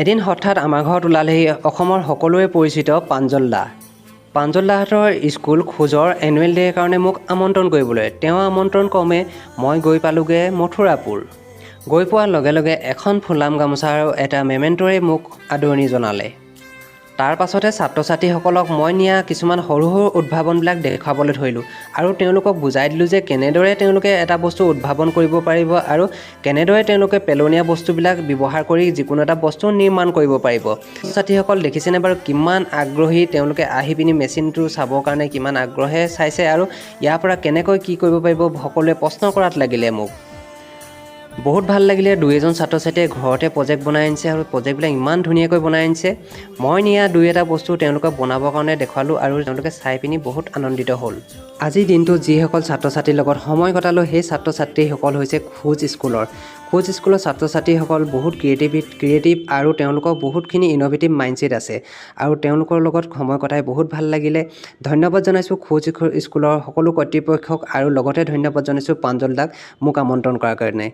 এদিন হঠাৎ আমাৰ ঘৰত ওলালেহি অসমৰ সকলোৱে পৰিচিত প্ৰাঞ্জল দা। প্ৰাঞ্জল দাহঁতৰ স্কুল খোজৰ এনুৱেল ডে'ৰ কাৰণে মোক আমন্ত্ৰণ কৰিবলৈ। তেওঁ আমন্ত্ৰণ ক্ৰমে মই গৈ পালোগৈ মথুৰাপুৰ। গৈ পোৱাৰ লগে লগে এখন ফুলাম গামোচা আৰু এটা মেমেণ্টৰে মোক আদৰণি জনালে। তাৰ পাছতে ছাত্ৰ ছাত্ৰীসকলক মই নিয়া কিছুমান সৰু সৰু উদ্ভাৱনবিলাক দেখুৱাবলৈ ধৰিলোঁ আৰু তেওঁলোকক বুজাই দিলোঁ যে কেনেদৰে তেওঁলোকে এটা বস্তু উদ্ভাৱন কৰিব পাৰিব আৰু কেনেদৰে তেওঁলোকে পেলনীয়া বস্তুবিলাক ব্যৱহাৰ কৰি যিকোনো এটা বস্তু নিৰ্মাণ কৰিব পাৰিব। ছাত্ৰীসকল দেখিছেনে বাৰু কিমান আগ্ৰহী, তেওঁলোকে আহি পিনি মেচিনটো চাবৰ কাৰণে কিমান আগ্ৰহে চাইছে আৰু ইয়াৰ পৰা কেনেকৈ কি কৰিব পাৰিব সকলোৱে প্ৰশ্ন কৰাত লাগিলে মোক। বহুত ভাল লাগিলে, দুই এজন ছাত্ৰ ছাত্ৰীয়ে ঘৰতে প্ৰজেক্ট বনাই আনিছে আৰু প্ৰজেক্টবিলাক ইমান ধুনীয়াকৈ বনাই আনিছে। মই নিয়া দুই এটা বস্তু তেওঁলোকক বনাবৰ কাৰণে দেখুৱালোঁ আৰু তেওঁলোকে চাই পিনি বহুত আনন্দিত হ'ল। আজিৰ দিনটোত যিসকল ছাত্ৰ ছাত্ৰীৰ লগত সময় কটালোঁ সেই ছাত্ৰ ছাত্ৰীসকল হৈছে খোজ স্কুলৰ। খোজ স্কুলৰ ছাত্ৰ ছাত্ৰীসকল বহুত ক্ৰিয়েটিভ আৰু তেওঁলোকৰ বহুতখিনি ইন'ভেটিভ মাইণ্ডছেট আছে আৰু তেওঁলোকৰ লগত সময় কটাই বহুত ভাল লাগিলে। ধন্যবাদ জনাইছোঁ খোজ স্কুলৰ সকলো কৰ্তৃপক্ষক আৰু লগতে ধন্যবাদ জনাইছোঁ প্ৰাঞ্জল দাক মোক আমন্ত্ৰণ কৰাৰ কাৰণে।